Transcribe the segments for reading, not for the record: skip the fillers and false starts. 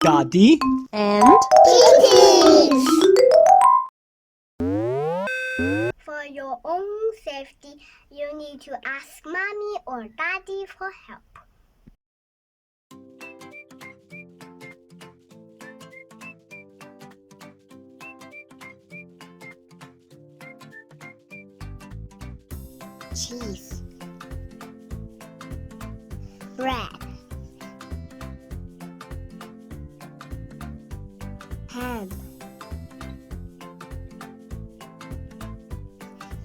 Daddy, and Kittens! For your own safety, you need to ask mommy or daddy for help. Cheese, bread, ham,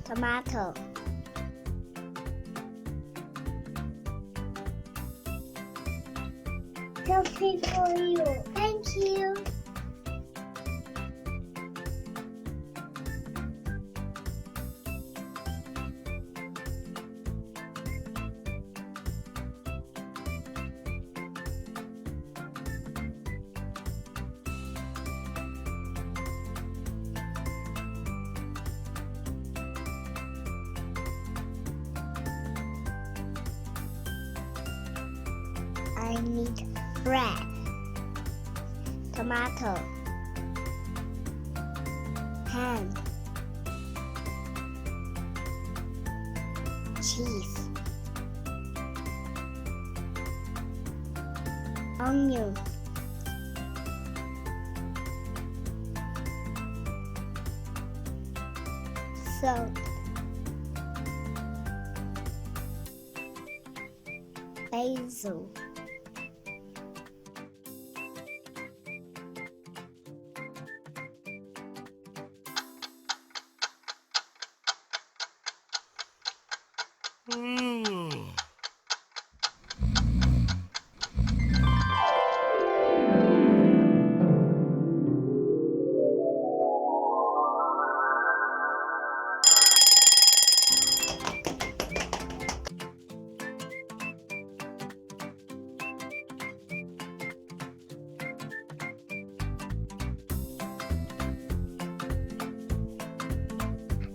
tomato, something for you. Thank you. I need bread, tomato, ham, cheese, onion, salt, basil.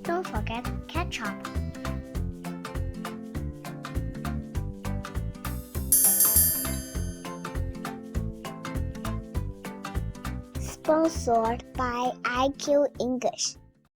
Don't forget ketchup. Sponsored by IQ English.